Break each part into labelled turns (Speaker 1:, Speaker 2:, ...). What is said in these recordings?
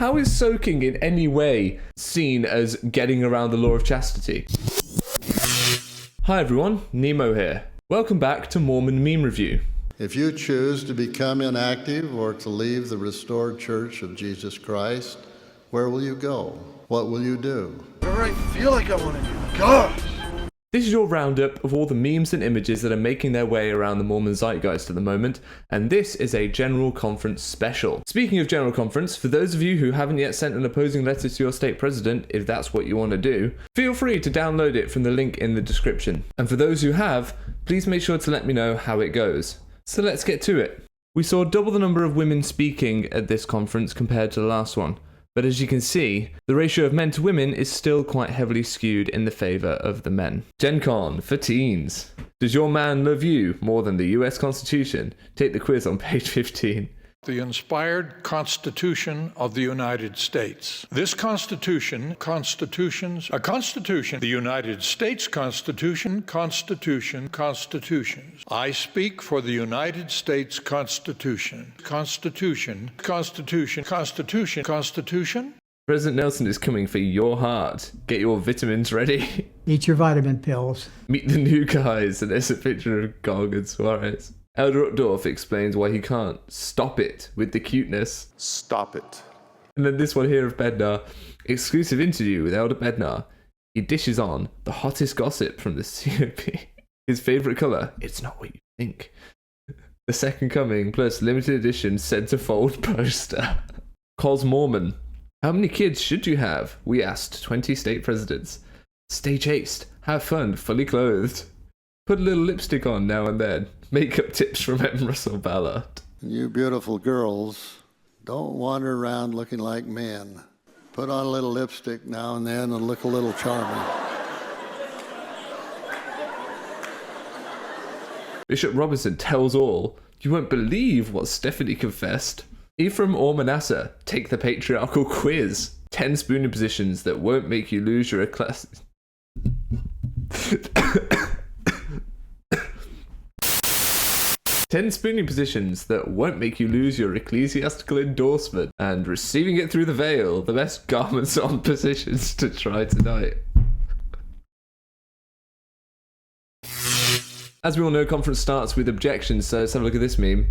Speaker 1: How is soaking in any way seen as getting around the law of chastity? Hi everyone, Nemo here. Welcome back to Mormon Meme Review.
Speaker 2: If you choose to become inactive or to leave the restored Church of Jesus Christ, where will you go? What will you do?
Speaker 3: Whatever I feel like I want to do. God!
Speaker 1: This is your roundup of all the memes and images that are making their way around the Mormon zeitgeist at the moment, and this is a General Conference special. Speaking of General Conference, for those of you who haven't yet sent an opposing letter to your state president, if that's what you want to do, feel free to download it from the link in the description. And for those who have, please make sure to let me know how it goes. So let's get to it. We saw double the number of women speaking at this conference compared to the last one. But as you can see, the ratio of men to women is still quite heavily skewed in the favour of the men. Gen Con for teens. Does your man love you more than the US Constitution? Take the quiz on page 15.
Speaker 4: The inspired Constitution of the United States. This Constitution, the United States Constitutions. I speak for the United States Constitution. Constitution.
Speaker 1: President Nelson is coming for your heart. Get your vitamins ready.
Speaker 5: Eat your vitamin pills.
Speaker 1: Meet the new guys, and there's a picture of Gog and Suarez. Elder Uchtdorf explains why he can't stop it with the cuteness.
Speaker 6: Stop it.
Speaker 1: And then this one here of Bednar. Exclusive interview with Elder Bednar. He dishes on the hottest gossip from the COP. His favourite colour, it's not what you think. The Second Coming plus limited edition centerfold poster. Ex-mormon. How many kids should you have? We asked 20 state presidents. Stay chaste. Have fun. Fully clothed. Put a little lipstick on now and then. Makeup tips from M. Russell Ballard.
Speaker 2: You beautiful girls, don't wander around looking like men. Put on a little lipstick now and then and look a little charming.
Speaker 1: Bishop Robinson tells all, you won't believe what Stephanie confessed. Ephraim or Manasseh, take the patriarchal quiz. 10 spooning positions that won't make you lose your class. 10 spooning positions that won't make you lose your ecclesiastical endorsement, and receiving it through the veil, the best garments on positions to try tonight. As we all know, conference starts with objections, so let's have a look at this meme.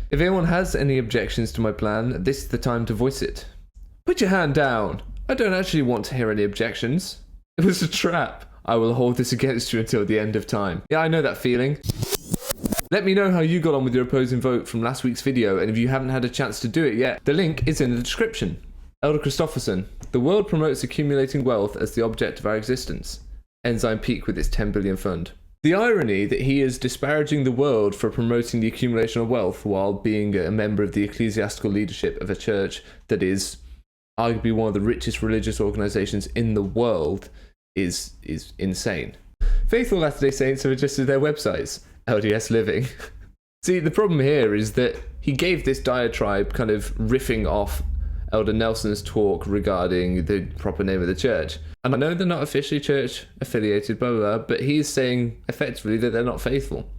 Speaker 1: If anyone has any objections to my plan, this is the time to voice it. Put your hand down. I don't actually want to hear any objections. It was a trap. I will hold this against you until the end of time. Yeah, I know that feeling. Let me know how you got on with your opposing vote from last week's video, and if you haven't had a chance to do it yet, the link is in the description. Elder Christopherson, the world promotes accumulating wealth as the object of our existence. Enzyme Peak with its 10 billion fund. The irony that he is disparaging the world for promoting the accumulation of wealth while being a member of the ecclesiastical leadership of a church that is arguably one of the richest religious organizations in the world is insane. Faithful Latter-day Saints have adjusted their websites. LDS Living. See, the problem here is that he gave this diatribe kind of riffing off Elder Nelson's talk regarding the proper name of the church. And I know they're not officially church affiliated, blah, blah, blah, but he's saying effectively that they're not faithful.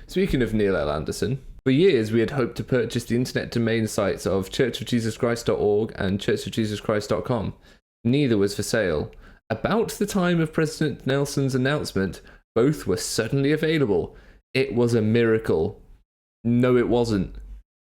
Speaker 1: Speaking of Neil L. Anderson, for years we had hoped to purchase the internet domain sites of churchofjesuschrist.org and churchofjesuschrist.com. Neither was for sale. About the time of President Nelson's announcement, both were suddenly available. It was a miracle. No, it wasn't.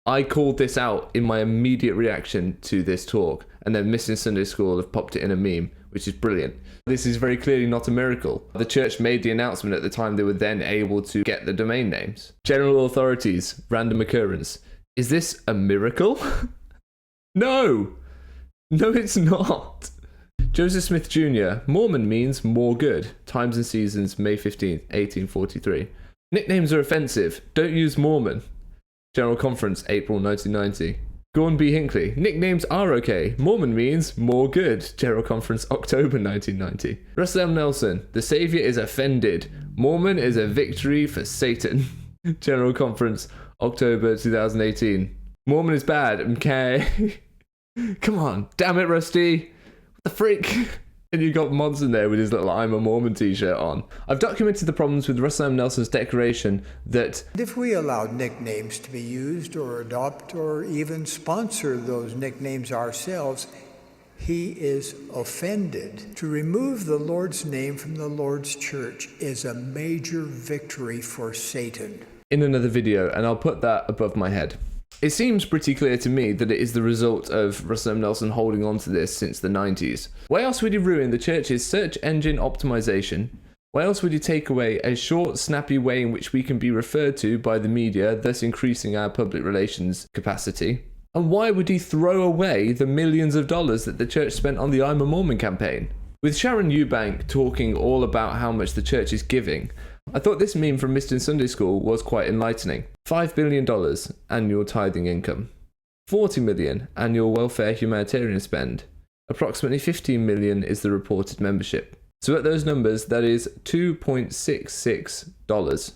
Speaker 1: I called this out in my immediate reaction to this talk, and then Missing Sunday School have popped it in a meme, which is brilliant. This is very clearly not a miracle. The church made the announcement at the time they were then able to get the domain names. General authorities, random occurrence. Is this a miracle? No! No, it's not. Joseph Smith Jr., Mormon means more good. Times and Seasons, May 15th, 1843. Nicknames are offensive. Don't use Mormon. General Conference, April 1990. Gordon B. Hinckley. Nicknames are okay. Mormon means more good. General Conference, October 1990. Russell M. Nelson. The Savior is offended. Mormon is a victory for Satan. General Conference, October 2018. Mormon is bad. Okay. Come on. Damn it, Rusty. What the freak? And you got Monson there with his little I'm a Mormon t-shirt on. I've documented the problems with Russell M. Nelson's declaration that
Speaker 5: If we allowed nicknames to be used or adopt or even sponsor those nicknames ourselves, he is offended. To remove the Lord's name from the Lord's church is a major victory for Satan.
Speaker 1: in another video, and I'll put that above my head. It seems pretty clear to me that it is the result of Russell M. Nelson holding on to this since the 90s. Why else would he ruin the church's search engine optimization? Why else would he take away a short, snappy way in which we can be referred to by the media, thus increasing our public relations capacity? And why would he throw away the millions of dollars that the church spent on the I'm a Mormon campaign? With Sharon Eubank talking all about how much the church is giving, I thought this meme from Missed in Sunday School was quite enlightening. $5 billion annual tithing income. 40 million annual welfare humanitarian spend. Approximately 15 million is the reported membership. So at those numbers, that is $2.66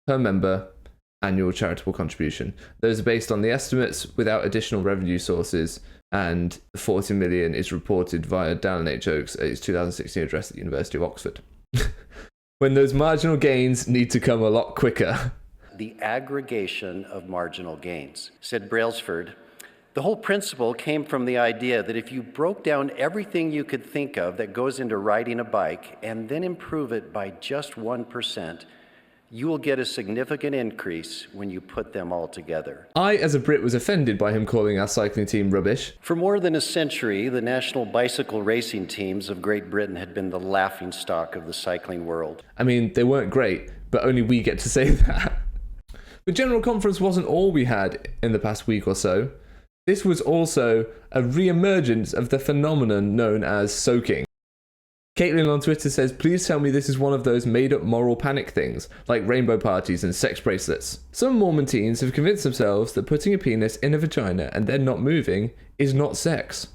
Speaker 1: per member annual charitable contribution. Those are based on the estimates without additional revenue sources, and the 40 million is reported via Dallin H. Oaks at his 2016 address at the University of Oxford. When those marginal gains need to come a lot quicker.
Speaker 6: The aggregation of marginal gains. Said Brailsford, the whole principle came from the idea that if you broke down everything you could think of that goes into riding a bike and then improve it by just 1%, you will get a significant increase when you put them all together.
Speaker 1: I, as a Brit, was offended by him calling our cycling team rubbish.
Speaker 6: For more than a century, the national bicycle racing teams of Great Britain had been the laughingstock of the cycling world.
Speaker 1: I mean, they weren't great, but only we get to say that. The General Conference wasn't all we had in the past week or so. This was also a re-emergence of the phenomenon known as soaking. Caitlin on Twitter says, please tell me this is one of those made-up moral panic things, like rainbow parties and sex bracelets. Some Mormon teens have convinced themselves that putting a penis in a vagina and then not moving is not sex.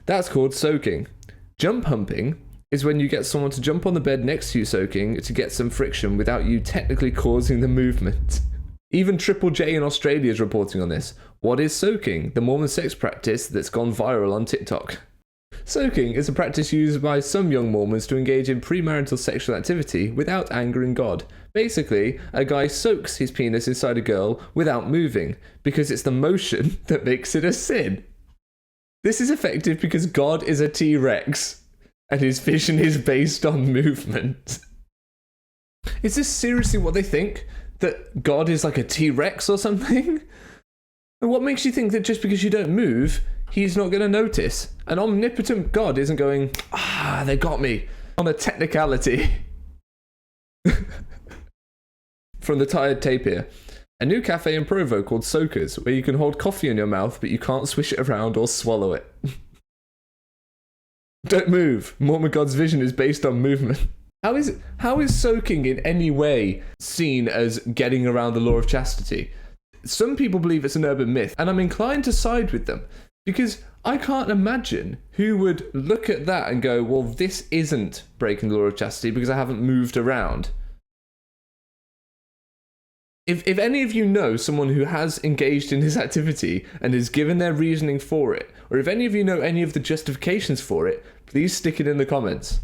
Speaker 1: That's called soaking. Jump humping is when you get someone to jump on the bed next to you soaking to get some friction without you technically causing the movement. Even Triple J in Australia is reporting on this. What is soaking? The Mormon sex practice that's gone viral on TikTok. Soaking is a practice used by some young Mormons to engage in premarital sexual activity without angering God. Basically, a guy soaks his penis inside a girl without moving, because it's the motion that makes it a sin. This is effective because God is a T-Rex, and his vision is based on movement. Is this seriously what they think? That God is like a T-Rex or something? And what makes you think that just because you don't move, he's not going to notice? An omnipotent God isn't going, they got me, on a technicality. From the Tired Tape here. A new cafe in Provo called Soakers, where you can hold coffee in your mouth, but you can't swish it around or swallow it. Don't move. Mormon God's vision is based on movement. How is soaking in any way seen as getting around the law of chastity? Some people believe it's an urban myth, and I'm inclined to side with them, because I can't imagine who would look at that and go, well, this isn't breaking the law of chastity because I haven't moved around. If any of you know someone who has engaged in this activity and has given their reasoning for it, or if any of you know any of the justifications for it, please stick it in the comments.